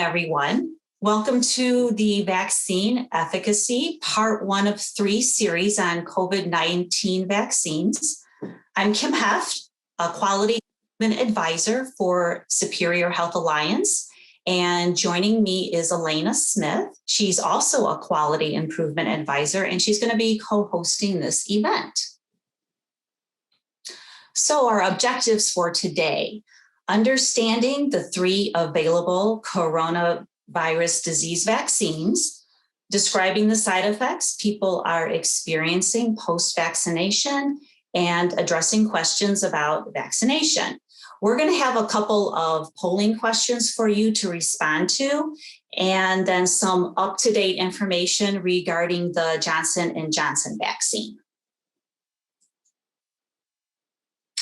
everyone. Welcome to the Vaccine Efficacy, part 1 of 3 series on COVID-19 vaccines. I'm Kim Heft, a Quality Improvement Advisor for Superior Health Alliance, and joining me is Elena Smith. She's also a Quality Improvement Advisor, and she's going to be co-hosting this event. So our objectives for today: understanding the 3 available coronavirus disease vaccines, describing the side effects people are experiencing post-vaccination, and addressing questions about vaccination. We're going to have a couple of polling questions for you to respond to, and then some up-to-date information regarding the Johnson & Johnson vaccine.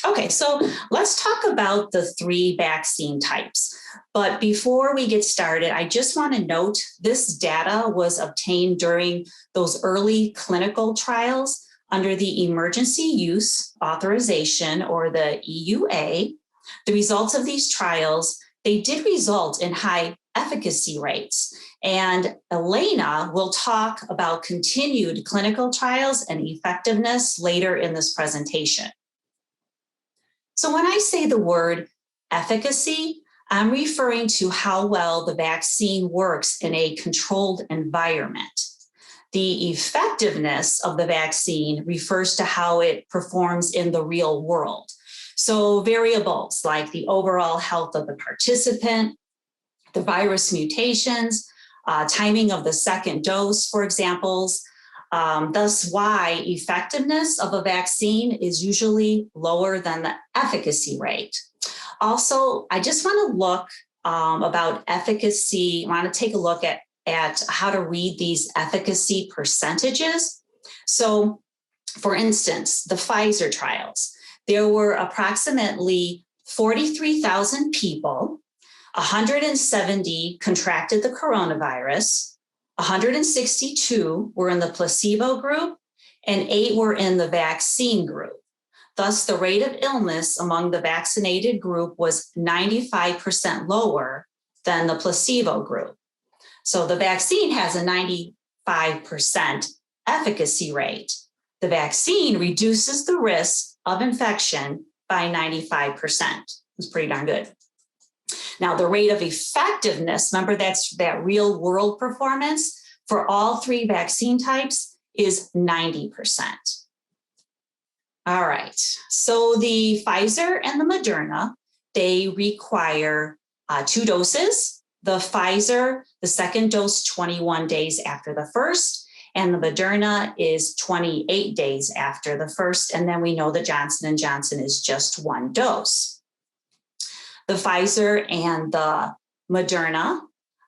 Okay, so let's talk about the 3 vaccine types. But before we get started, I just want to note this data was obtained during those early clinical trials under the Emergency Use Authorization, or the EUA. The results of these trials, they did result in high efficacy rates. And Elena will talk about continued clinical trials and effectiveness later in this presentation. So when I say the word efficacy, I'm referring to how well the vaccine works in a controlled environment. The effectiveness of the vaccine refers to how it performs in the real world. So variables like the overall health of the participant, the virus mutations, timing of the second dose, for examples. Thus why effectiveness of a vaccine is usually lower than the efficacy rate. Also, I just want to look about efficacy. I want to take a look at how to read these efficacy percentages. So for instance, the Pfizer trials, there were approximately 43,000 people, 170 contracted the coronavirus, 162 were in the placebo group, and 8 were in the vaccine group. Thus, the rate of illness among the vaccinated group was 95% lower than the placebo group. So the vaccine has a 95% efficacy rate. The vaccine reduces the risk of infection by 95%. It's pretty darn good. Now, the rate of effectiveness, remember that's that real world performance for all 3 vaccine types, is 90%. All right, so the Pfizer and the Moderna, they require 2 doses. The Pfizer, the second dose 21 days after the first, and the Moderna is 28 days after the first. And then we know that Johnson & Johnson is just 1 dose. The Pfizer and the Moderna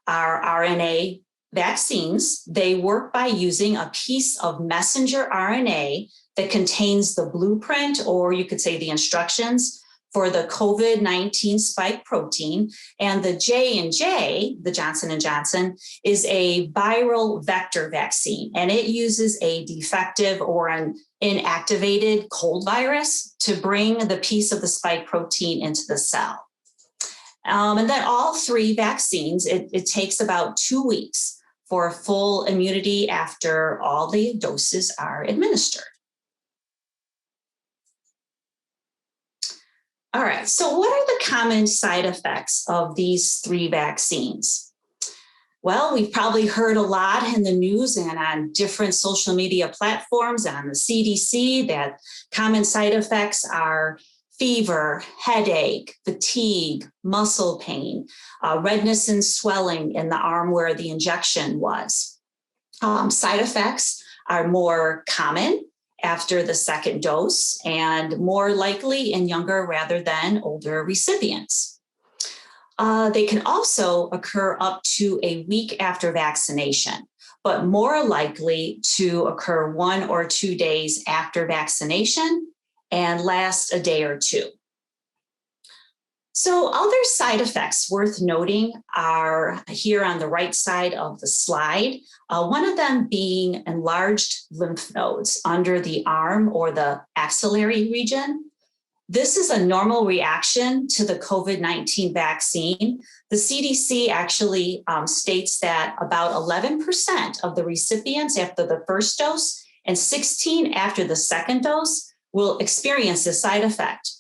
are RNA vaccines. They work by using a piece of messenger RNA that contains the blueprint, or you could say the instructions, for the COVID-19 spike protein. And the J&J, the Johnson & Johnson, is a viral vector vaccine, and it uses a defective or an inactivated cold virus to bring the piece of the spike protein into the cell. And then all 3 vaccines, it takes about 2 weeks for full immunity after all the doses are administered. All right, so what are the common side effects of these 3 vaccines? Well, we've probably heard a lot in the news and on different social media platforms and on the CDC that common side effects are fever, headache, fatigue, muscle pain, redness and swelling in the arm where the injection was. Side effects are more common after the second dose and more likely in younger rather than older recipients. They can also occur up to a week after vaccination, but more likely to occur 1 or 2 days after vaccination and last a day or 2. So other side effects worth noting are here on the right side of the slide, one of them being enlarged lymph nodes under the arm or the axillary region. this is a normal reaction to the COVID-19 vaccine. The CDC actually states that about 11% of the recipients after the first dose and 16 after the second dose will experience this side effect.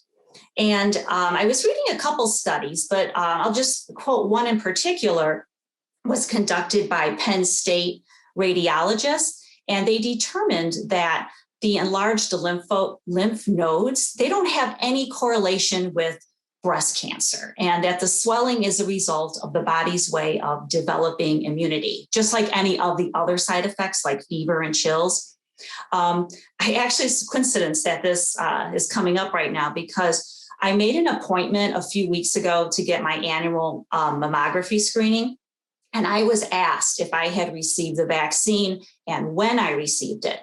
And I was reading a couple studies, but I'll just quote one in particular, was conducted by Penn State radiologists, and they determined that the enlarged lymph nodes, they don't have any correlation with breast cancer, and that the swelling is a result of the body's way of developing immunity, just like any of the other side effects like fever and chills. I actually, it's a coincidence that this is coming up right now because I made an appointment a few weeks ago to get my annual mammography screening. And I was asked if I had received the vaccine and when I received it.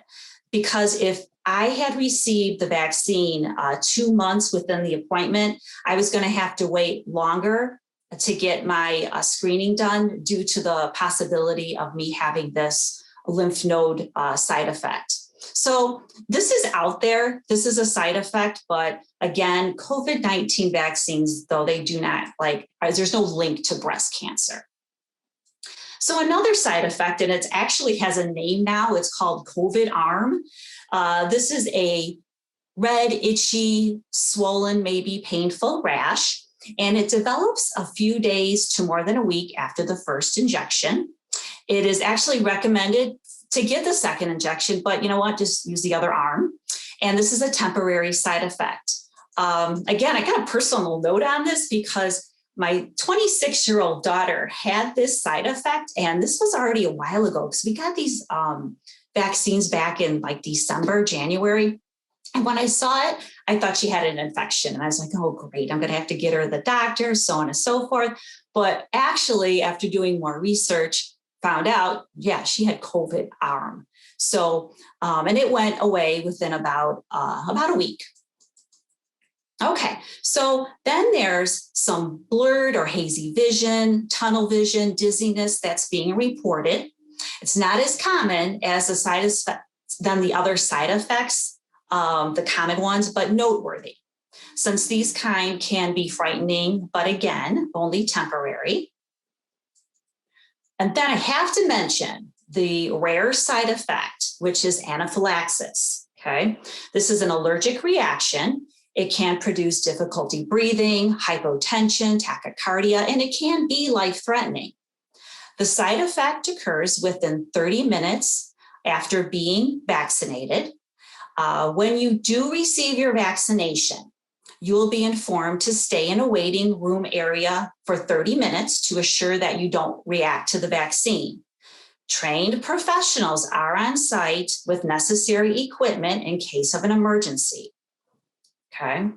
Because if I had received the vaccine 2 months within the appointment, I was going to have to wait longer to get my screening done due to the possibility of me having this lymph node side effect. So this is out there. This is a side effect. But again, COVID-19 vaccines, though, they do not there's no link to breast cancer. So another side effect, and it actually has a name now, it's called COVID arm. This is a red, itchy, swollen, maybe painful rash, and it develops a few days to more than a week after the first injection. It is actually recommended to get the second injection, but you know what, just use the other arm. And this is a temporary side effect. Again, I got a personal note on this because my 26-year-old daughter had this side effect, and this was already a while ago because we got these vaccines back in like December, January. And when I saw it, I thought she had an infection. And I was like, oh, great, I'm going to have to get her to the doctor, so on and so forth. But actually, after doing more research, found out, yeah, she had COVID arm. So, and it went away within about a week. Okay, so then there's some blurred or hazy vision, tunnel vision, dizziness that's being reported. It's not as common as the side effects than the other side effects, the common ones, but noteworthy, since these kind can be frightening, but again, only temporary. And then I have to mention the rare side effect, which is anaphylaxis, okay? This is an allergic reaction. It can produce difficulty breathing, hypotension, tachycardia, and it can be life-threatening. The side effect occurs within 30 minutes after being vaccinated. When you do receive your vaccination, you will be informed to stay in a waiting room area for 30 minutes to assure that you don't react to the vaccine. Trained professionals are on site with necessary equipment in case of an emergency. Okay,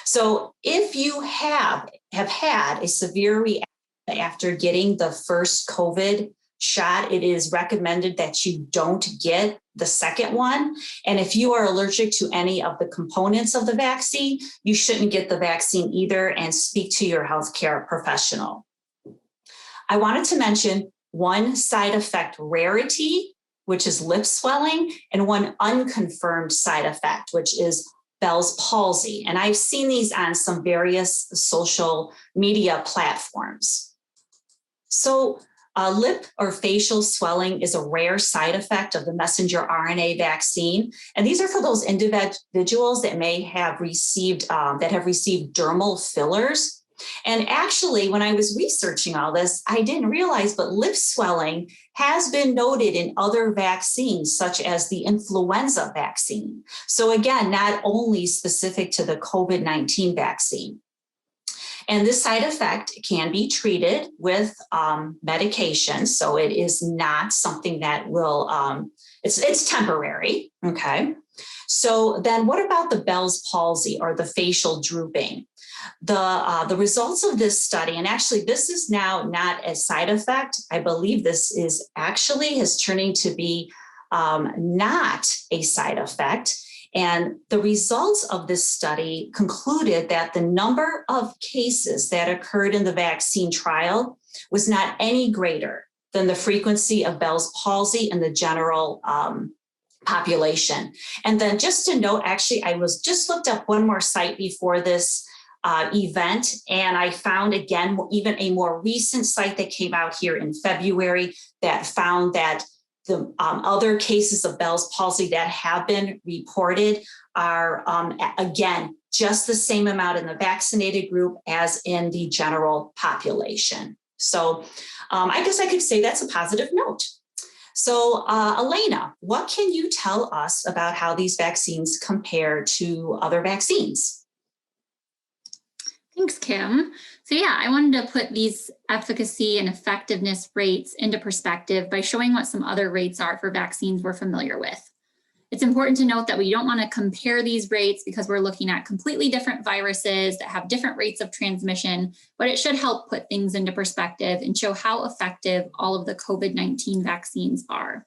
so if you have had a severe reaction after getting the first COVID shot, it is recommended that you don't get the second one. And if you are allergic to any of the components of the vaccine, you shouldn't get the vaccine either, and speak to your healthcare professional. I wanted to mention one side effect rarity, which is lip swelling, and one unconfirmed side effect, which is Bell's palsy. And I've seen these on some various social media platforms. So lip or facial swelling is a rare side effect of the messenger RNA vaccine. And these are for those individuals that may have received, dermal fillers. And actually, when I was researching all this, I didn't realize, but lip swelling has been noted in other vaccines, such as the influenza vaccine. So again, not only specific to the COVID-19 vaccine. And this side effect can be treated with medication. So it is not something that will, it's temporary, okay? So then what about the Bell's palsy or the facial drooping? The results of this study, and actually this is now not a side effect. I believe this is turning to be not a side effect. And the results of this study concluded that the number of cases that occurred in the vaccine trial was not any greater than the frequency of Bell's palsy in the general population. And then just to note, actually, I was just looked up one more site before this event, and I found, again, even a more recent site that came out here in February that found that the other cases of Bell's palsy that have been reported are, again, just the same amount in the vaccinated group as in the general population. So I guess I could say that's a positive note. So Elena, what can you tell us about how these vaccines compare to other vaccines? Thanks, Kim. So yeah, I wanted to put these efficacy and effectiveness rates into perspective by showing what some other rates are for vaccines we're familiar with. It's important to note that we don't want to compare these rates because we're looking at completely different viruses that have different rates of transmission, but it should help put things into perspective and show how effective all of the COVID-19 vaccines are.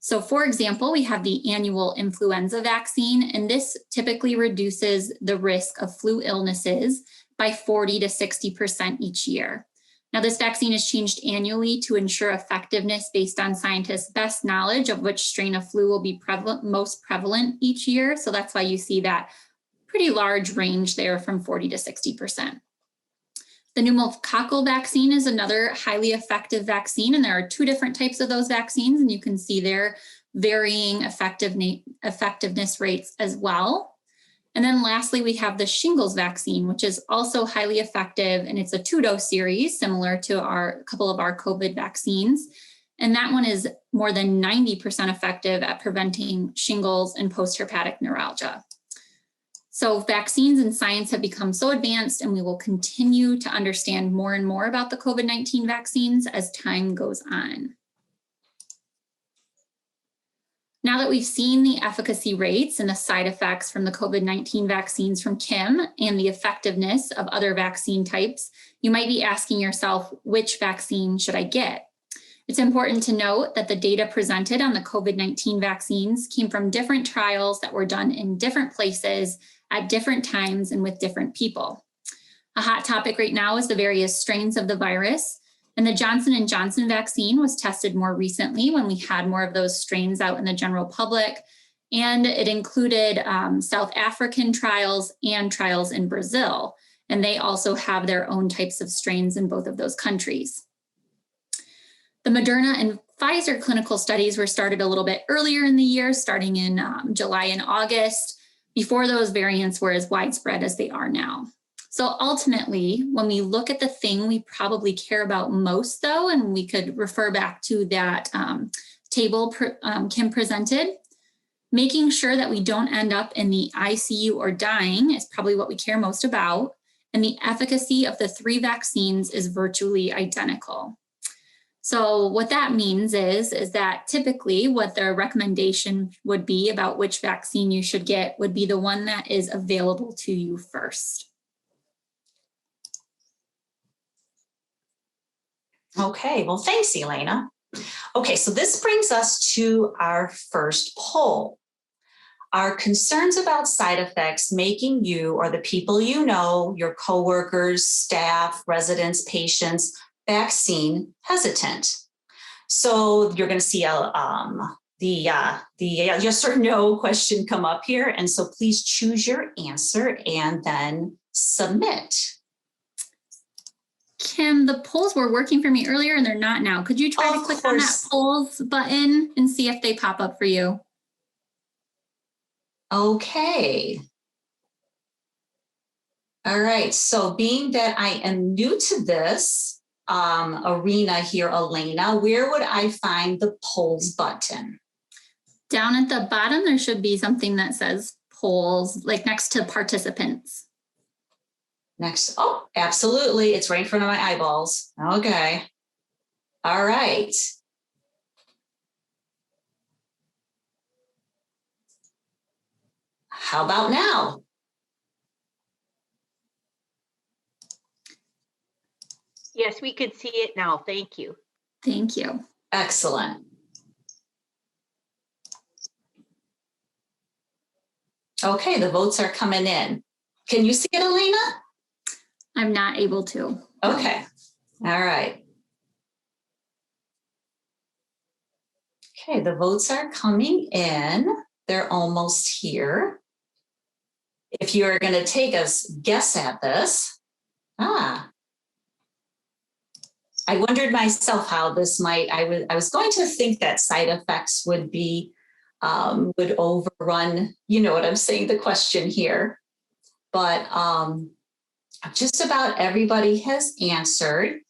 So for example, we have the annual influenza vaccine, and this typically reduces the risk of flu illnesses by 40 to 60% each year. Now, this vaccine is changed annually to ensure effectiveness based on scientists' best knowledge of which strain of flu will be most prevalent each year. So that's why you see that pretty large range there from 40 to 60%. The pneumococcal vaccine is another highly effective vaccine, and there are two different types of those vaccines, and you can see their varying effectiveness rates as well. And then lastly, we have the shingles vaccine, which is also highly effective, and it's a 2-dose series similar to a couple of our COVID vaccines. And that one is more than 90% effective at preventing shingles and post-herpetic neuralgia. So vaccines and science have become so advanced, and we will continue to understand more and more about the COVID-19 vaccines as time goes on. Now that we've seen the efficacy rates and the side effects from the COVID-19 vaccines from Kim and the effectiveness of other vaccine types, you might be asking yourself, which vaccine should I get? It's important to note that the data presented on the COVID-19 vaccines came from different trials that were done in different places at different times and with different people. A hot topic right now is the various strains of the virus, and the Johnson & Johnson vaccine was tested more recently when we had more of those strains out in the general public, and it included South African trials and trials in Brazil, and they also have their own types of strains in both of those countries. The Moderna and Pfizer clinical studies were started a little bit earlier in the year, starting in July and August, before those variants were as widespread as they are now. So ultimately, when we look at the thing we probably care about most, though, and we could refer back to that table Kim presented, making sure that we don't end up in the ICU or dying is probably what we care most about. And the efficacy of the 3 vaccines is virtually identical. So what that means is that typically what the recommendation would be about which vaccine you should get would be the one that is available to you first. Okay, well, thanks, Elena. Okay, so this brings us to our first poll. Are concerns about side effects making you or the people you know, your coworkers, staff, residents, patients, vaccine hesitant? So you're going to see the yes or no question come up here. And so please choose your answer and then submit. Kim, the polls were working for me earlier and they're not now. Could you try to click on that polls button and see if they pop up for you? Okay. All right. So being that I am new to this arena here, Elena, where would I find the polls button? Down at the bottom, there should be something that says polls, like next to participants. Next. Oh, absolutely. It's right in front of my eyeballs. Okay. All right. How about now? Yes, we could see it now. Thank you. Thank you. Excellent. Okay, the votes are coming in. Can you see it, Elena? I'm not able to. Okay. All right. Okay, the votes are coming in. They're almost here. If you're going to take a guess at this, I wondered myself how this might, I was going to think that side effects would be, would overrun, you know what I'm saying, the question here. But just about everybody has answered.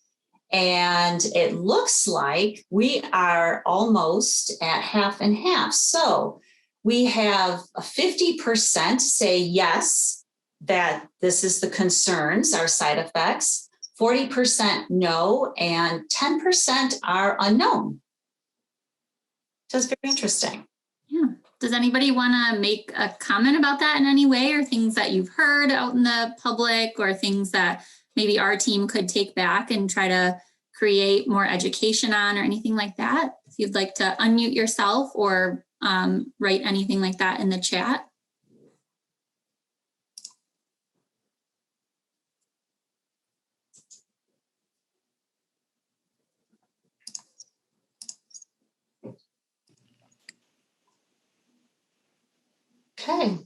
And it looks like we are almost at half and half. So we have a 50% say yes, that this is the concerns, our side effects, 40% no, and 10% are unknown. Just very interesting. Yeah. Does anybody want to make a comment about that in any way, or things that you've heard out in the public, or things that maybe our team could take back and try to create more education on, or anything like that? If you'd like to unmute yourself or write anything like that in the chat. Okay.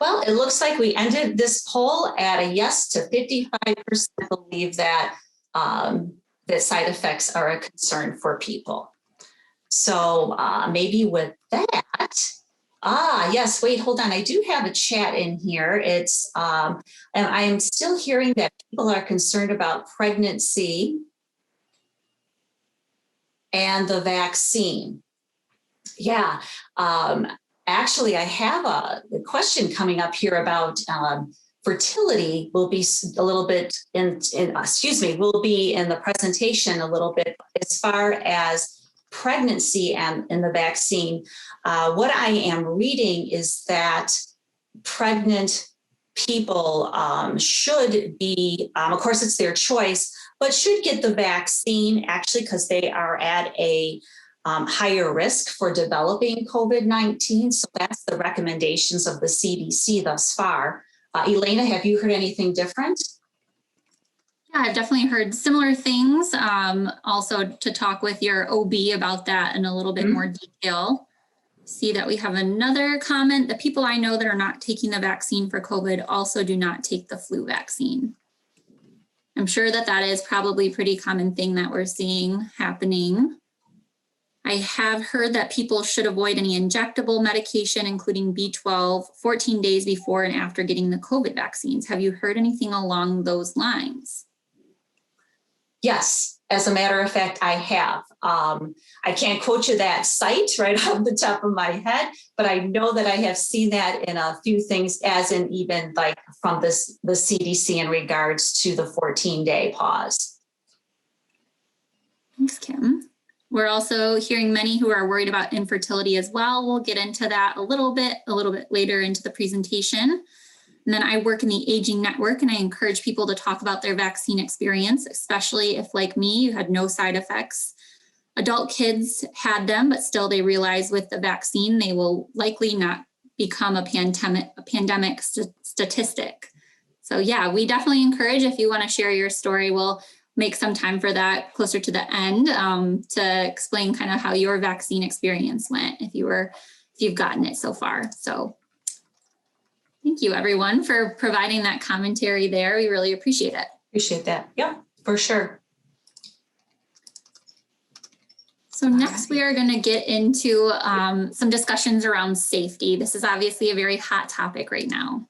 Well, it looks like we ended this poll at a yes to 55% believe that that side effects are a concern for people. So maybe with that, yes, wait, hold on. I do have a chat in here. It's, and I am still hearing that people are concerned about pregnancy and the vaccine. Yeah. Actually, I have a question coming up here about fertility. Will be a little bit will be in the presentation a little bit as far as pregnancy and in the vaccine. What I am reading is that pregnant people should be, of course, it's their choice, but should get the vaccine actually because they are at a higher risk for developing COVID-19. So that's the recommendations of the CDC thus far. Elena, have you heard anything different? Yeah, I've definitely heard similar things. Also to talk with your OB about that in a little bit more detail. See that we have another comment. The people I know that are not taking the vaccine for COVID also do not take the flu vaccine. I'm sure that that is probably a pretty common thing that we're seeing happening. I have heard that people should avoid any injectable medication, including B12, 14 days before and after getting the COVID vaccines. Have you heard anything along those lines? Yes, as a matter of fact, I have. I can't quote you that site right off the top of my head, but I know that I have seen that in a few things, as in even like from the CDC in regards to the 14-day pause. Thanks, Kim. We're also hearing many who are worried about infertility as well. We'll get into that a little bit later into the presentation. And then I work in the Aging Network, and I encourage people to talk about their vaccine experience, especially if, like me, you had no side effects. Adult kids had them, but still they realize with the vaccine, they will likely not become a pandemic statistic. So yeah, we definitely encourage, if you want to share your story, we'll make some time for that closer to the end to explain kind of how your vaccine experience went, if you've gotten it so far. So thank you everyone for providing that commentary there. We really appreciate it. Appreciate that. Yep, for sure. So next we are going to get into some discussions around safety. This is obviously a very hot topic right now.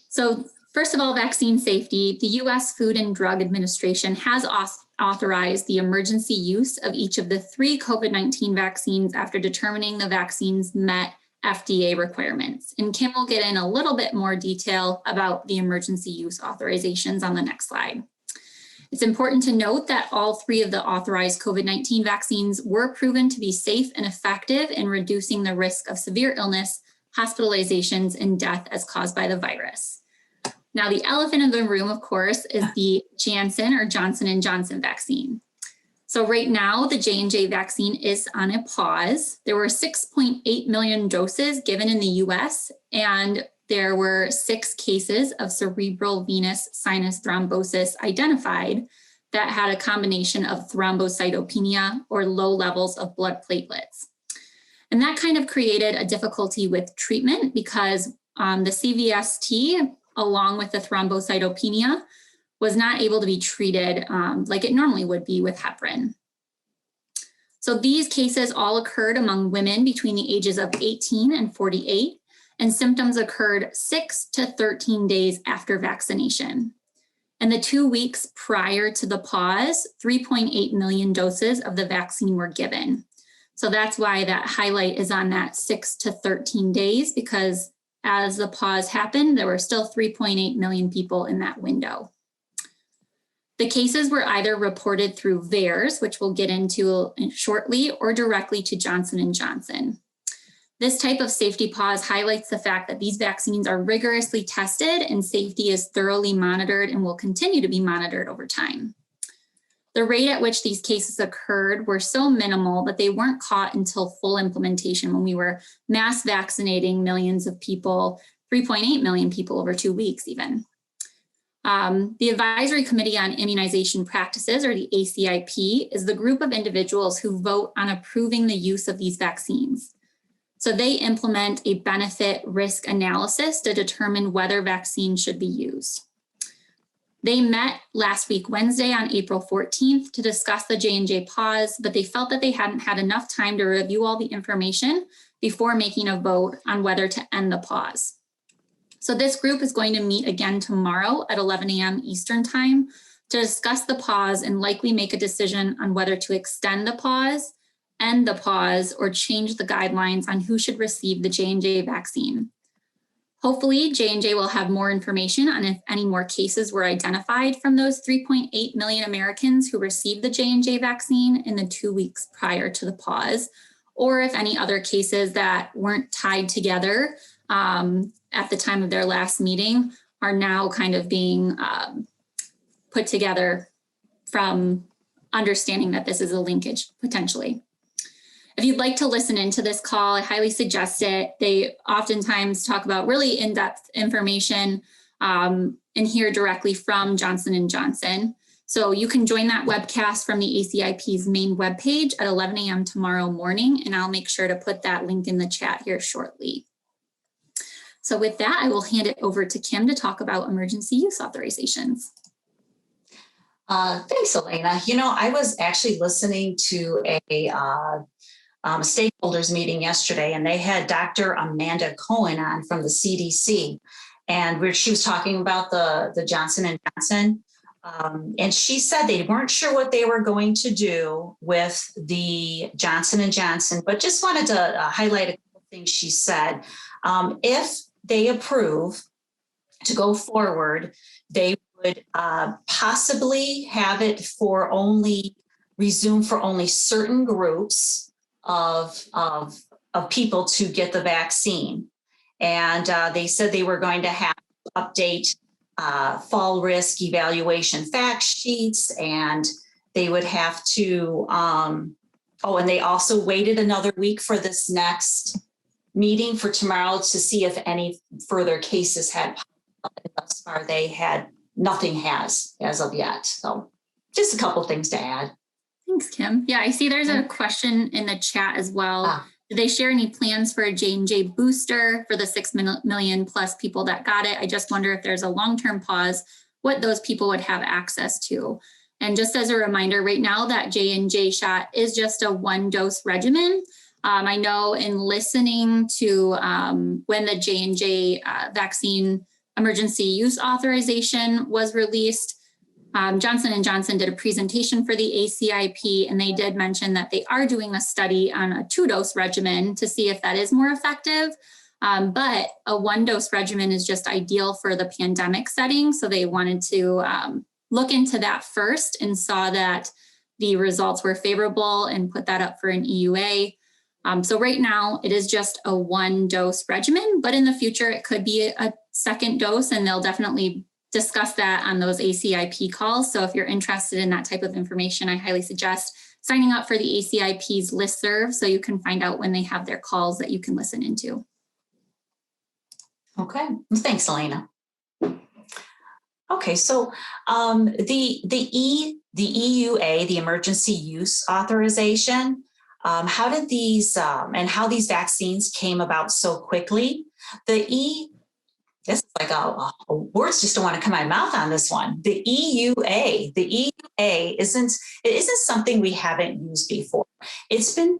So first of all, vaccine safety. The U.S. Food and Drug Administration has authorized the emergency use of each of the 3 COVID-19 vaccines after determining the vaccines met FDA requirements. And Kim will get in a little bit more detail about the emergency use authorizations on the next slide. It's important to note that all 3 of the authorized COVID-19 vaccines were proven to be safe and effective in reducing the risk of severe illness, hospitalizations, and death as caused by the virus. Now, the elephant in the room, of course, is the Janssen or Johnson & Johnson vaccine. So right now, the J&J vaccine is on a pause. There were 6.8 million doses given in the US, and there were 6 cases of cerebral venous sinus thrombosis identified, that had a combination of thrombocytopenia or low levels of blood platelets. And that kind of created a difficulty with treatment because the CVST, along with the thrombocytopenia, was not able to be treated like it normally would be with heparin. So these cases all occurred among women between the ages of 18 and 48, and symptoms occurred 6 to 13 days after vaccination. And the 2 weeks prior to the pause, 3.8 million doses of the vaccine were given. So that's why that highlight is on that 6 to 13 days, because as the pause happened, there were still 3.8 million people in that window. The cases were either reported through VAERS, which we'll get into shortly, or directly to Johnson & Johnson. This type of safety pause highlights the fact that these vaccines are rigorously tested and safety is thoroughly monitored and will continue to be monitored over time. The rate at which these cases occurred were so minimal that they weren't caught until full implementation when we were mass vaccinating millions of people, 3.8 million people over 2 weeks even. The Advisory Committee on Immunization Practices, or the ACIP, is the group of individuals who vote on approving the use of these vaccines. So they implement a benefit risk analysis to determine whether vaccines should be used. They met last week, Wednesday, on April 14th to discuss the J&J pause, but they felt that they hadn't had enough time to review all the information before making a vote on whether to end the pause. So this group is going to meet again tomorrow at 11 a.m. Eastern Time to discuss the pause and likely make a decision on whether to extend the pause, end the pause, or change the guidelines on who should receive the J&J vaccine. Hopefully, J&J will have more information on if any more cases were identified from those 3.8 million Americans who received the J&J vaccine in the 2 weeks prior to the pause, or if any other cases that weren't tied together at the time of their last meeting are now kind of being put together from understanding that this is a linkage potentially. If you'd like to listen into this call, I highly suggest it. They oftentimes talk about really in-depth information and hear directly from Johnson & Johnson. So you can join that webcast from the ACIP's main webpage at 11 a.m. tomorrow morning, and I'll make sure to put that link in the chat here shortly. So with that, I will hand it over to Kim to talk about emergency use authorizations. Thanks, Elena. You know, I was actually listening to a stakeholders meeting yesterday, and they had Dr. Amanda Cohen on from the CDC, and she was talking about the Johnson & Johnson, and she said they weren't sure what they were going to do with the Johnson & Johnson, but just wanted to highlight a couple things she said. If they approve to go forward, they would possibly have it resume for only certain groups of people to get the vaccine. And they said they were going to have to update fall risk evaluation fact sheets, and they would have to, and they also waited another week for this next meeting for tomorrow to see if any further cases had popped up. Thus far, nothing has as of yet. So just a couple things to add. Thanks, Kim. Yeah, I see there's a question in the chat as well. Did they share any plans for a J&J booster for the 6 million plus people that got it? I just wonder if there's a long-term pause, what those people would have access to. And just as a reminder, right now that J&J shot is just a 1-dose regimen. I know in listening to when the J&J vaccine emergency use authorization was released, Johnson & Johnson did a presentation for the ACIP, and they did mention that they are doing a study on a 2-dose regimen to see if that is more effective. But a 1-dose regimen is just ideal for the pandemic setting. So they wanted to look into that first and saw that the results were favorable and put that up for an EUA. So right now it is just a 1-dose regimen, but in the future it could be a second dose, and they'll definitely discuss that on those ACIP calls. So if you're interested in that type of information, I highly suggest signing up for the ACIP's listserv so you can find out when they have their calls that you can listen into. Okay, thanks, Elena. Okay, so the EUA, the Emergency Use Authorization, how did these and how these vaccines came about so quickly? This is like words just don't want to come out of my mouth on this one. The EUA isn't something we haven't used before. It's been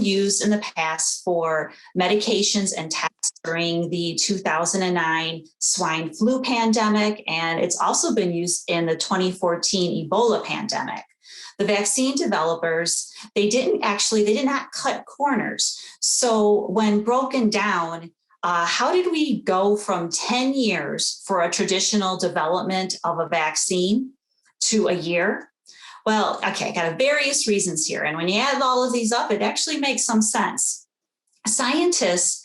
used in the past for medications and tests during the 2009 swine flu pandemic, and it's also been used in the 2014 Ebola pandemic. The vaccine developers, they did not cut corners. So when broken down, how did we go from 10 years for a traditional development of a vaccine to a year? Well, okay, I got various reasons here. And when you add all of these up, it actually makes some sense. Scientists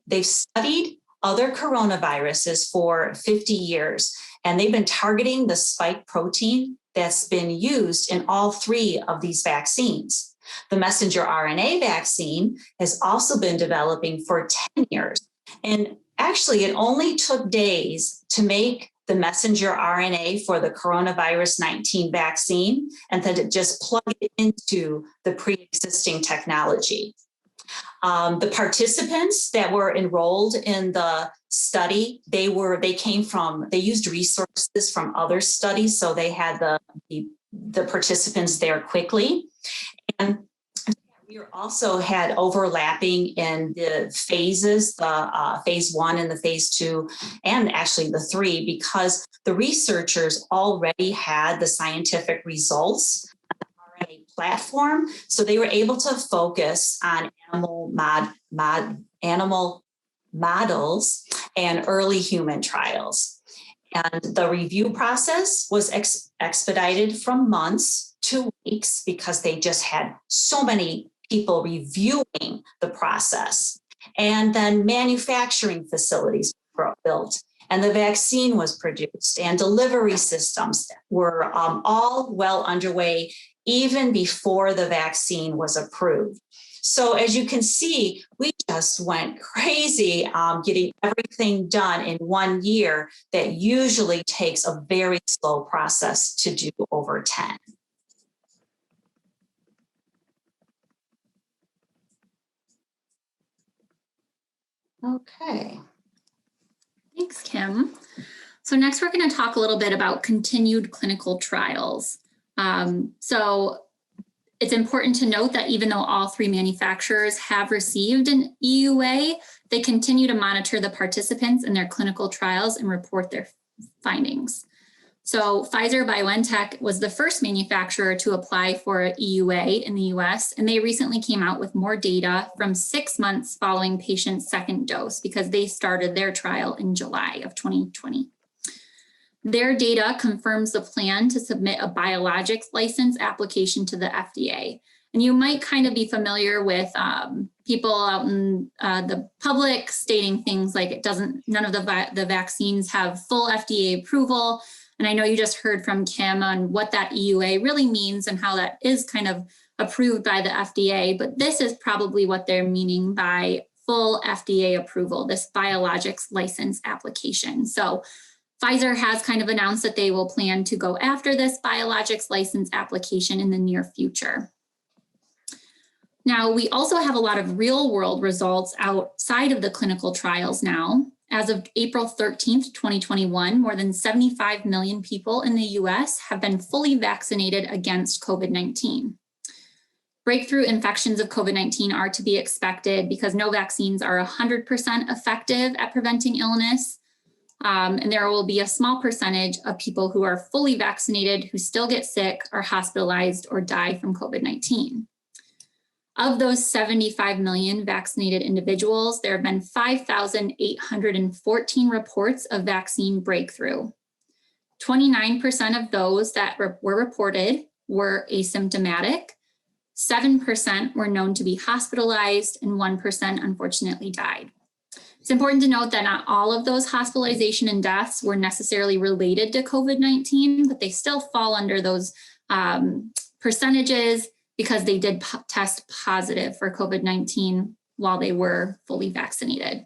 they've studied other coronaviruses for 50 years, and they've been targeting the spike protein that's been used in all three of these vaccines. The messenger RNA vaccine has also been developing for 10 years. And actually, it only took days to make the messenger RNA for the coronavirus 19 vaccine, and then to just plug it into the pre-existing technology. The participants that were enrolled in the study, they used resources from other studies, so they had the participants there quickly. And we also had overlapping in the phases, the phase 1 and the phase 2, and actually the 3, because the researchers already had the scientific results on the RNA platform. So they were able to focus on animal models and early human trials. And the review process was expedited from months to weeks because they just had so many people reviewing the process. And then manufacturing facilities were built, and the vaccine was produced, and delivery systems were all well underway even before the vaccine was approved. So as you can see, we just went crazy getting everything done in 1 year that usually takes a very slow process to do over 10. Okay. Thanks, Kim. So next we're going to talk a little bit about continued clinical trials. So it's important to note that even though all three manufacturers have received an EUA, they continue to monitor the participants in their clinical trials and report their findings. So Pfizer-BioNTech was the first manufacturer to apply for an EUA in the US, and they recently came out with more data from 6 months following patient's second dose because they started their trial in July of 2020. Their data confirms the plan to submit a biologics license application to the FDA. And you might kind of be familiar with people out in the public stating things like none of the vaccines have full FDA approval. And I know you just heard from Kim on what that EUA really means and how that is kind of approved by the FDA, but this is probably what they're meaning by full FDA approval, this biologics license application. So Pfizer has kind of announced that they will plan to go after this biologics license application in the near future. Now, we also have a lot of real world results outside of the clinical trials now. As of April 13th, 2021, more than 75 million people in the US have been fully vaccinated against COVID-19. Breakthrough infections of COVID-19 are to be expected because no vaccines are 100% effective at preventing illness. And there will be a small percentage of people who are fully vaccinated who still get sick, are hospitalized, or die from COVID-19. Of those 75 million vaccinated individuals, there have been 5,814 reports of vaccine breakthrough. 29% of those that were reported were asymptomatic, 7% were known to be hospitalized, and 1% unfortunately died. It's important to note that not all of those hospitalization and deaths were necessarily related to COVID-19, but they still fall under those percentages because they did test positive for COVID-19 while they were fully vaccinated.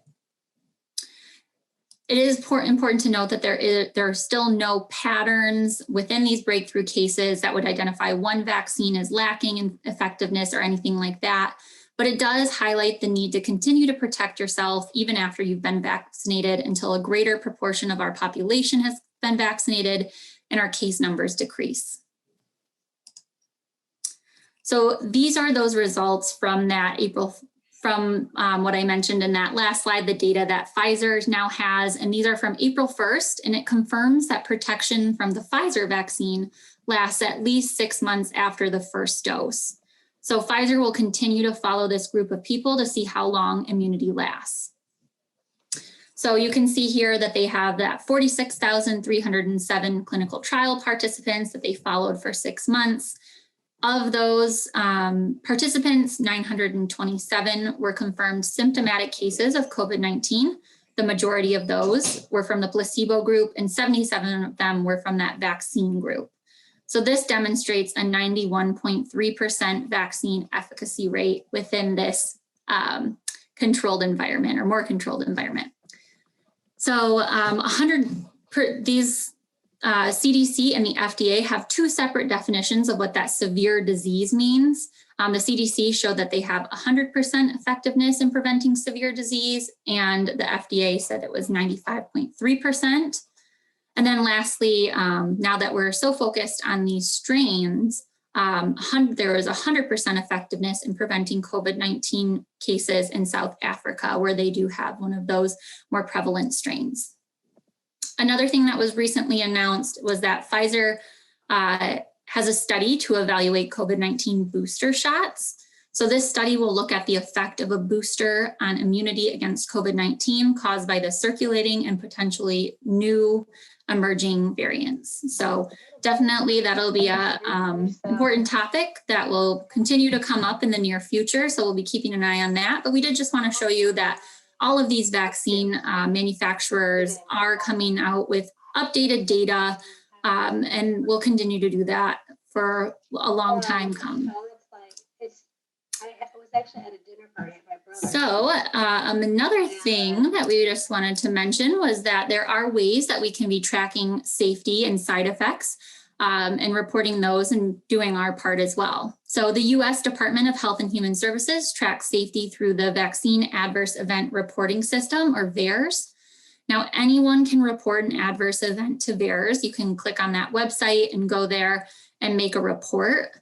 It is important to note that there are still no patterns within these breakthrough cases that would identify one vaccine as lacking in effectiveness or anything like that. But it does highlight the need to continue to protect yourself even after you've been vaccinated until a greater proportion of our population has been vaccinated and our case numbers decrease. So these are those results from that what I mentioned in that last slide, the data that Pfizer now has, and these are from April 1st, and it confirms that protection from the Pfizer vaccine lasts at least 6 months after the first dose. So Pfizer will continue to follow this group of people to see how long immunity lasts. So you can see here that they have that 46,307 clinical trial participants that they followed for 6 months. Of those participants, 927 were confirmed symptomatic cases of COVID-19. The majority of those were from the placebo group and 77 of them were from that vaccine group. So this demonstrates a 91.3% vaccine efficacy rate within this controlled environment or more controlled environment. So these CDC and the FDA have two separate definitions of what that severe disease means. The CDC showed that they have 100% effectiveness in preventing severe disease, and the FDA said it was 95.3%. And then lastly, now that we're so focused on these strains, there is 100% effectiveness in preventing COVID-19 cases in South Africa, where they do have one of those more prevalent strains. Another thing that was recently announced was that Pfizer has a study to evaluate COVID-19 booster shots. So this study will look at the effect of a booster on immunity against COVID-19 caused by the circulating and potentially new emerging variants. So definitely that'll be a important topic that will continue to come up in the near future. So we'll be keeping an eye on that. But we did just want to show you that all of these vaccine manufacturers are coming out with updated data, and we'll continue to do that for a long time come. So another thing that we just wanted to mention was that there are ways that we can be tracking safety and side effects and reporting those and doing our part as well. So the US Department of Health and Human Services tracks safety through the Vaccine Adverse Event Reporting System, or VAERS. Now, anyone can report an adverse event to VAERS. You can click on that website and go there and make a report.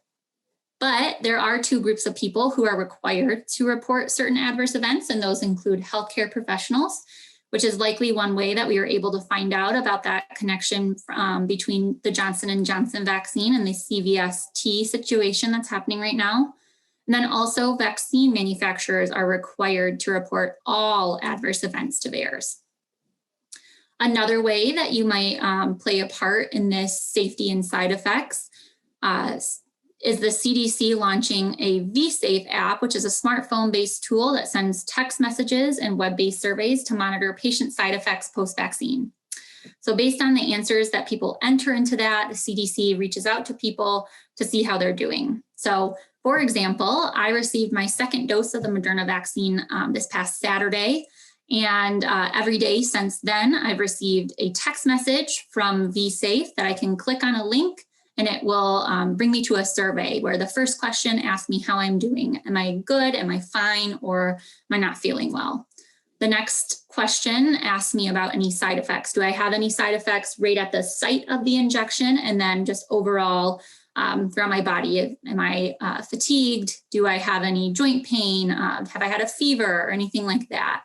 But there are two groups of people who are required to report certain adverse events, and those include healthcare professionals, which is likely one way that we are able to find out about that connection between the Johnson & Johnson vaccine and the CVST situation that's happening right now. And then also vaccine manufacturers are required to report all adverse events to VAERS. Another way that you might play a part in this safety and side effects is the CDC launching a vSafe app, which is a smartphone-based tool that sends text messages and web-based surveys to monitor patient side effects post-vaccine. So based on the answers that people enter into that, the CDC reaches out to people to see how they're doing. So for example, I received my second dose of the Moderna vaccine this past Saturday. And every day since then, I've received a text message from vSafe that I can click on a link, and it will bring me to a survey where the first question asks me how I'm doing. Am I good? Am I fine? Or am I not feeling well? The next question asks me about any side effects. Do I have any side effects right at the site of the injection? And then just overall throughout my body, am I fatigued? Do I have any joint pain? Have I had a fever or anything like that?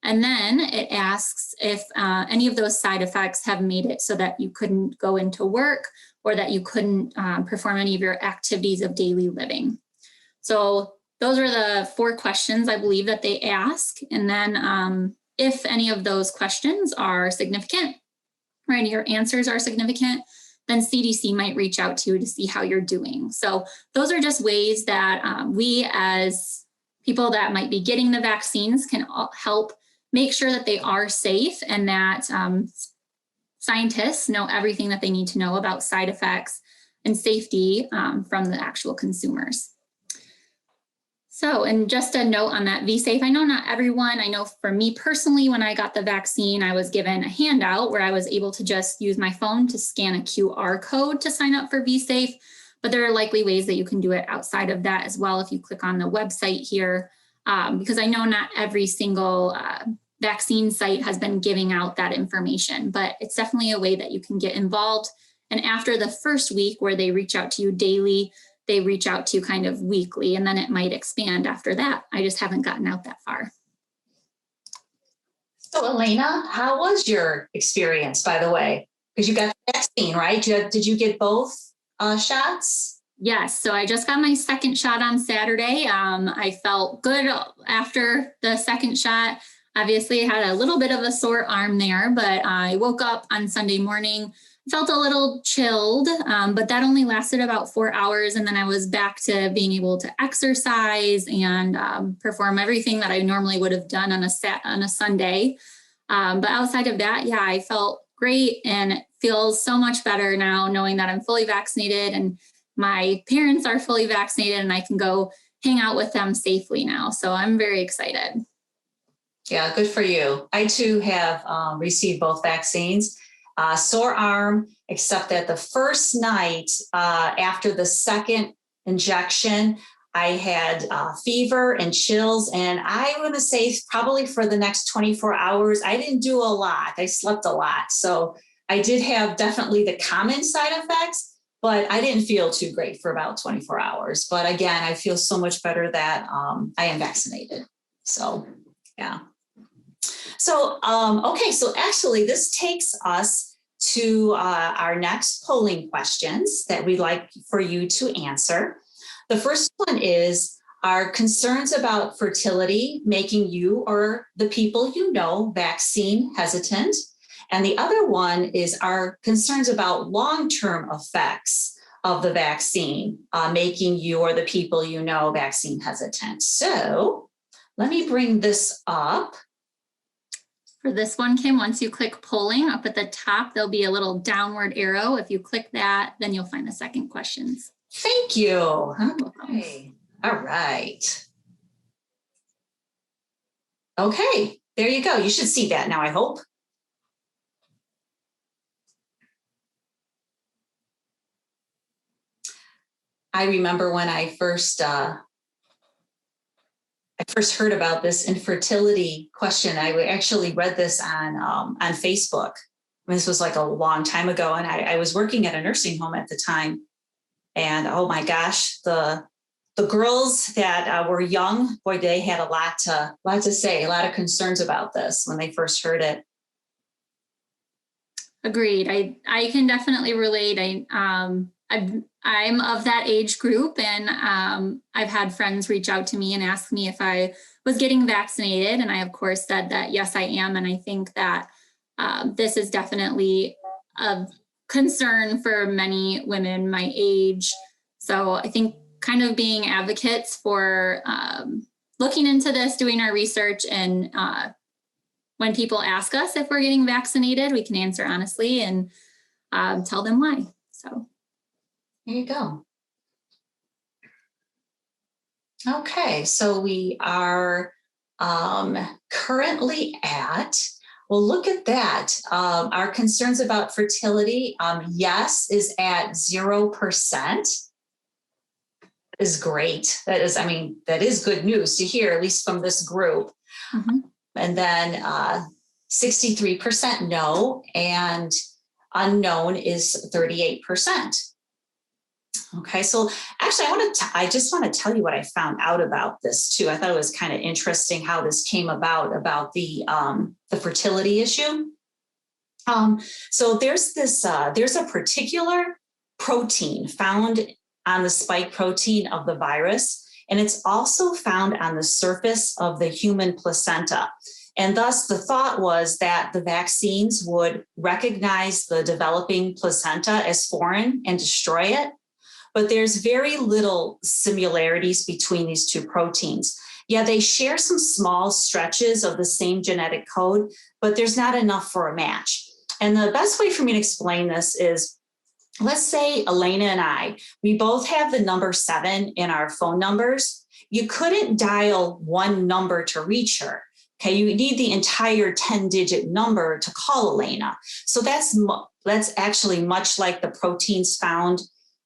And then it asks if any of those side effects have made it so that you couldn't go into work or that you couldn't perform any of your activities of daily living. So those are the 4 questions I believe that they ask. And then if any of those questions are significant, or any of your answers are significant, then CDC might reach out to you to see how you're doing. So those are just ways that we as people that might be getting the vaccines can help make sure that they are safe and that scientists know everything that they need to know about side effects and safety from the actual consumers. So, and just a note on that VSafe, I know not everyone, I know for me personally, when I got the vaccine, I was given a handout where I was able to just use my phone to scan a QR code to sign up for VSafe, but there are likely ways that you can do it outside of that as well if you click on the website here, because I know not every single vaccine site has been giving out that information, but it's definitely a way that you can get involved. And after the first week where they reach out to you daily, they reach out to you kind of weekly, and then it might expand after that. I just haven't gotten out that far. So Elena, how was your experience, by the way? Because you got the vaccine, right? Did you get both shots? Yes, so I just got my second shot on Saturday. I felt good after the second shot. Obviously, I had a little bit of a sore arm there, but I woke up on Sunday morning, felt a little chilled, but that only lasted about 4 hours. And then I was back to being able to exercise and perform everything that I normally would have done on a Sunday. But outside of that, yeah, I felt great, and it feels so much better now knowing that I'm fully vaccinated and my parents are fully vaccinated and I can go hang out with them safely now. So I'm very excited. Yeah, good for you. I too have received both vaccines. Sore arm, except that the first night after the second injection, I had fever and chills. And I want to say probably for the next 24 hours, I didn't do a lot. I slept a lot. So I did have definitely the common side effects, but I didn't feel too great for about 24 hours. But again, I feel so much better that I am vaccinated. So, yeah. So, okay, so actually this takes us to our next polling questions that we'd like for you to answer. The first one is, are concerns about fertility making you or the people you know vaccine hesitant? And the other one is, are concerns about long-term effects of the vaccine making you or the people you know vaccine hesitant? So let me bring this up. For this one, Kim, once you click polling up at the top, there'll be a little downward arrow. If you click that, then you'll find the second questions. Thank you. Okay. All right. Okay, there you go. You should see that now, I hope. I remember when I first heard about this infertility question. I actually read this on Facebook. This was like a long time ago, and I was working at a nursing home at the time. And oh my gosh, the girls that were young, boy, they had a lot to say, a lot of concerns about this when they first heard it. Agreed. I can definitely relate. I'm of that age group, and I've had friends reach out to me and ask me if I was getting vaccinated. And I, of course, said that, yes, I am. And I think that this is definitely a concern for many women my age. So I think kind of being advocates for looking into this, doing our research, and when people ask us if we're getting vaccinated, we can answer honestly and tell them why. So there you go. Okay, so we are currently at, well, look at that. Our concerns about fertility, yes, is at 0%. Is great. That is, I mean, that is good news to hear, at least from this group. Mm-hmm. And then 63% no, and unknown is 38%. Okay, so actually, I just want to tell you what I found out about this too. I thought it was kind of interesting how this came about the fertility issue. So there's a particular protein found on the spike protein of the virus, and it's also found on the surface of the human placenta. And thus the thought was that the vaccines would recognize the developing placenta as foreign and destroy it. But there's very little similarities between these two proteins. Yeah, they share some small stretches of the same genetic code, but there's not enough for a match. And the best way for me to explain this is, let's say Elena and we both have the number 7 in our phone numbers, you couldn't dial one number to reach her. Okay, you need the entire 10-digit number to call Elena. So that's actually much like the proteins found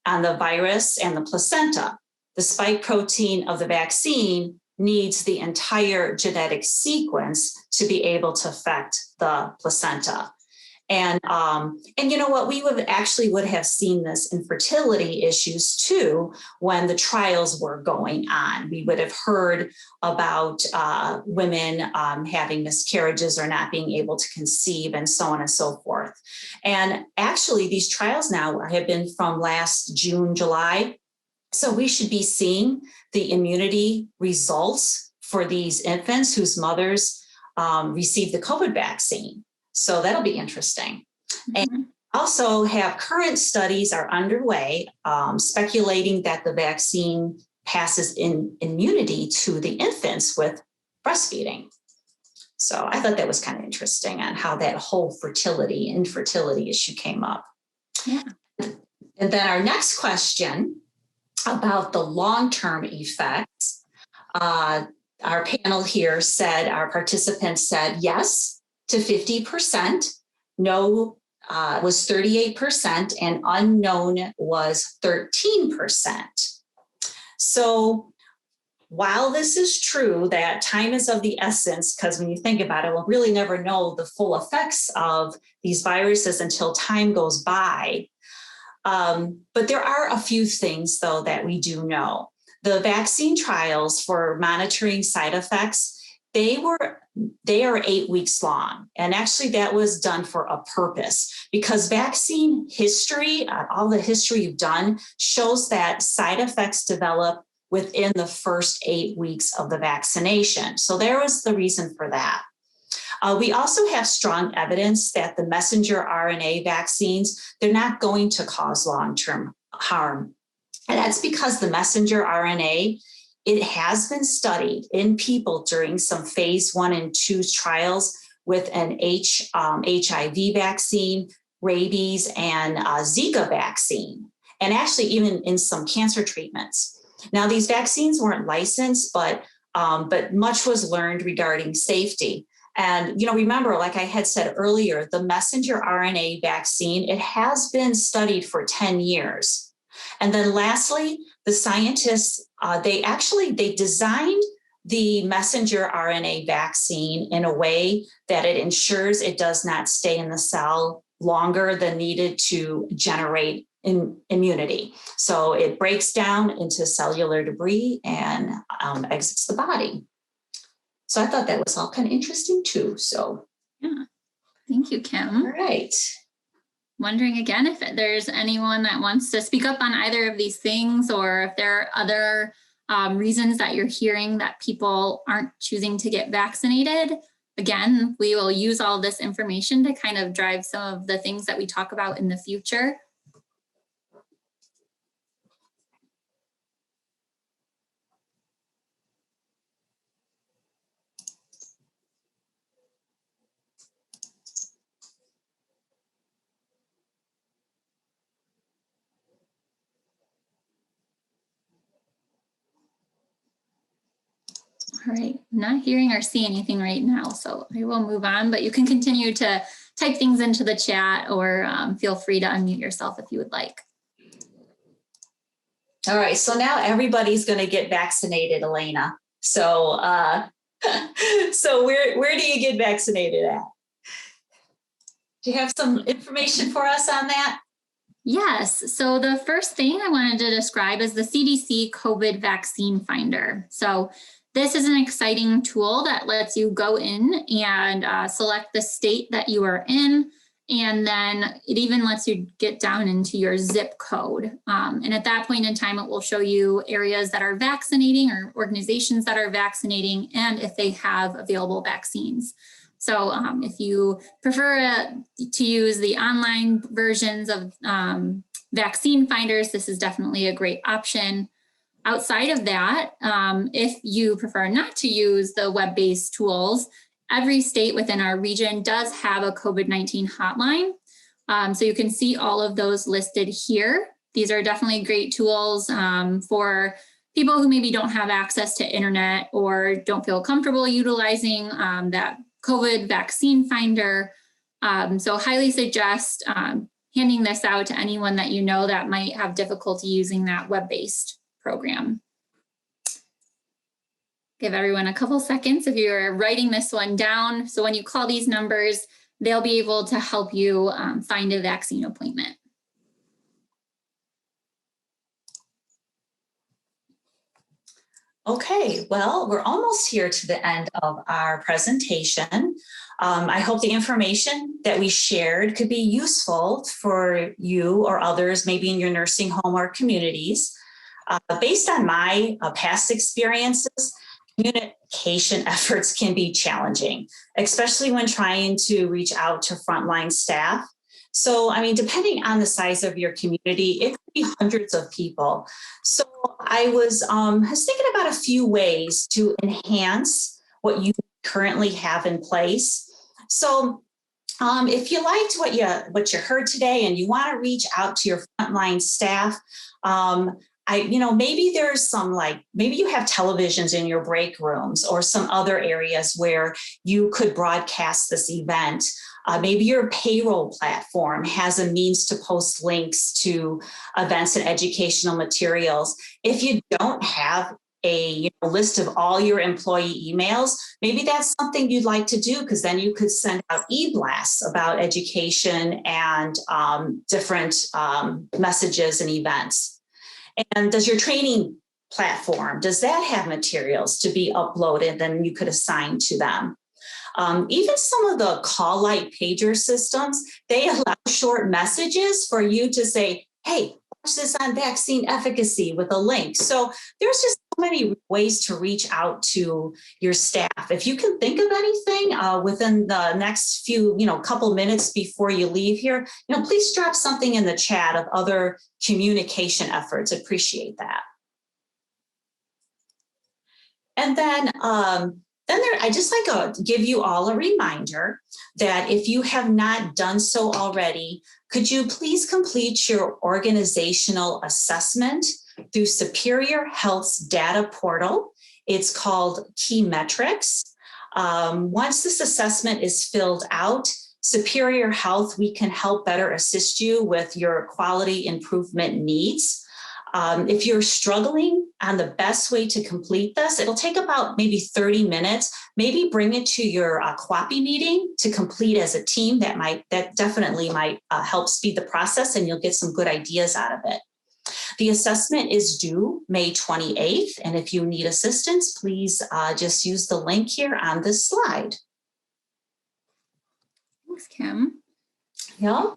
on the virus and the placenta. The spike protein of the vaccine needs the entire genetic sequence to be able to affect the placenta. And you know what, we would have seen this in fertility issues too when the trials were going on. We would have heard about women having miscarriages or not being able to conceive and so on and so forth. And actually these trials now have been from last June, July. So we should be seeing the immunity results for these infants whose mothers received the COVID vaccine. So that'll be interesting. Mm-hmm. And also have current studies are underway speculating that the vaccine passes in immunity to the infants with breastfeeding. So I thought that was kind of interesting on how that whole infertility issue came up. Yeah. And then our next question about the long-term effects, our panel here said, our participants said yes to 50%, no was 38%, and unknown was 13%. So while this is true that time is of the essence, because when you think about it, we'll really never know the full effects of these viruses until time goes by. But there are a few things, though, that we do know. The vaccine trials for monitoring side effects, they are 8 weeks long. And actually that was done for a purpose because vaccine history, all the history you've done shows that side effects develop within the first 8 weeks of the vaccination. So there was the reason for that. We also have strong evidence that the messenger RNA vaccines, they're not going to cause long-term harm. And that's because the messenger RNA, it has been studied in people during some phase 1 and 2 trials with an HIV vaccine, rabies, and Zika vaccine, and actually even in some cancer treatments. Now, these vaccines weren't licensed, but much was learned regarding safety. And, remember, like I had said earlier, the messenger RNA vaccine, it has been studied for 10 years. And then lastly, the scientists, they designed the messenger RNA vaccine in a way that it ensures it does not stay in the cell longer than needed to generate immunity. So it breaks down into cellular debris and exits the body. So I thought that was all kind of interesting too. So yeah, thank you, Kim. All right. Wondering again if there's anyone that wants to speak up on either of these things, or if there are other reasons that you're hearing that people aren't choosing to get vaccinated. Again, we will use all this information to kind of drive some of the things that we talk about in the future. All right, not hearing or see anything right now, so I will move on, but you can continue to type things into the chat or feel free to unmute yourself if you would like. All right, so now everybody's going to get vaccinated, Elena. So, so where do you get vaccinated at? Do you have some information for us on that? Yes, so the first thing I wanted to describe is the CDC COVID vaccine finder. So this is an exciting tool that lets you go in and select the state that you are in, and then it even lets you get down into your zip code. And at that point in time, it will show you areas that are vaccinating or organizations that are vaccinating and if they have available vaccines. So if you prefer to use the online versions of vaccine finders, this is definitely a great option. Outside of that, if you prefer not to use the web-based tools, every state within our region does have a COVID-19 hotline. So you can see all of those listed here. These are definitely great tools for people who maybe don't have access to internet or don't feel comfortable utilizing that COVID vaccine finder. So highly suggest handing this out to anyone that you know that might have difficulty using that web-based program. Give everyone a couple seconds if you're writing this one down. So when you call these numbers, they'll be able to help you find a vaccine appointment. Okay, well, we're almost here to the end of our presentation. I hope the information that we shared could be useful for you or others, maybe in your nursing home or communities. Based on my past experiences, communication efforts can be challenging, especially when trying to reach out to frontline staff. So, I mean, depending on the size of your community, it could be hundreds of people. So I was thinking about a few ways to enhance what you currently have in place. So if you liked what you heard today and you want to reach out to your frontline staff, maybe there's some maybe you have televisions in your break rooms or some other areas where you could broadcast this event. Maybe your payroll platform has a means to post links to events and educational materials. If you don't have a list of all your employee emails, maybe that's something you'd like to do, because then you could send out e-blasts about education and different messages and events. And does your training platform, does that have materials to be uploaded and you could assign to them? Even some of the call light pager systems, they allow short messages for you to say, hey, watch this on vaccine efficacy with a link. So there's just so many ways to reach out to your staff. If you can think of anything within the next few, couple minutes before you leave here, please drop something in the chat of other communication efforts. Appreciate that. And then I just like to give you all a reminder that if you have not done so already, could you please complete your organizational assessment through Superior Health's data portal. It's called Key Metrics. Once this assessment is filled out, Superior Health, we can help better assist you with your quality improvement needs. If you're struggling on the best way to complete this, it'll take about maybe 30 minutes. Maybe bring it to your QAPI meeting to complete as a team. That definitely might help speed the process, and you'll get some good ideas out of it. The assessment is due May 28th, and if you need assistance, please just use the link here on this slide. Thanks, Kim. Yeah.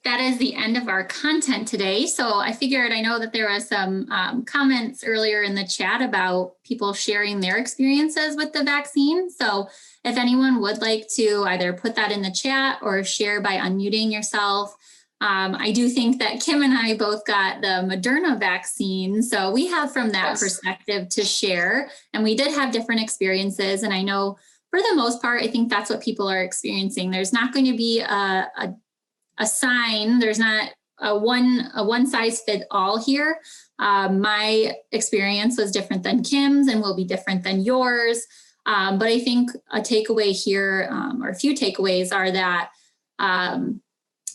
That is the end of our content today. So I figured, I know that there was some comments earlier in the chat about people sharing their experiences with the vaccine. So if anyone would like to either put that in the chat or share by unmuting yourself. I do think that Kim and I both got the Moderna vaccine. So we have from that perspective to share, and we did have different experiences. And I know for the most part, I think that's what people are experiencing. There's not going to be a sign. There's not a one size fit all here. My experience was different than Kim's and will be different than yours. But I think a takeaway here, or a few takeaways, are that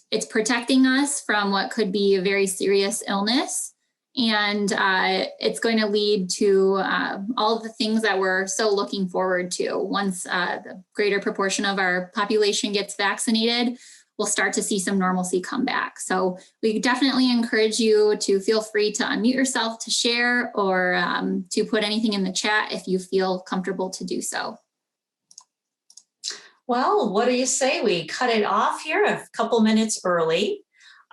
it's protecting us from what could be a very serious illness. And it's going to lead to all of the things that we're so looking forward to. Once the greater proportion of our population gets vaccinated, we'll start to see some normalcy come back. So we definitely encourage you to feel free to unmute yourself to share, or to put anything in the chat if you feel comfortable to do so. Well, what do you say? We cut it off here a couple minutes early.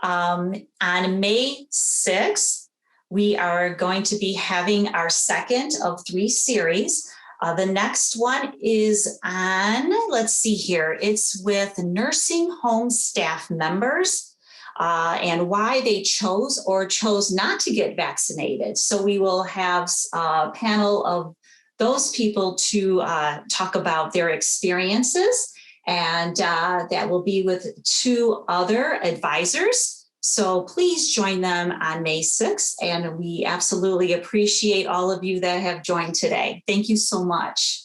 On May 6th, we are going to be having our second of 3 series. The next one is on, let's see here, it's with nursing home staff members and why they chose or chose not to get vaccinated. So we will have a panel of those people to talk about their experiences, and that will be with 2 other advisors. So please join them on May 6th, and we absolutely appreciate all of you that have joined today. Thank you so much.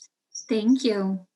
Thank you.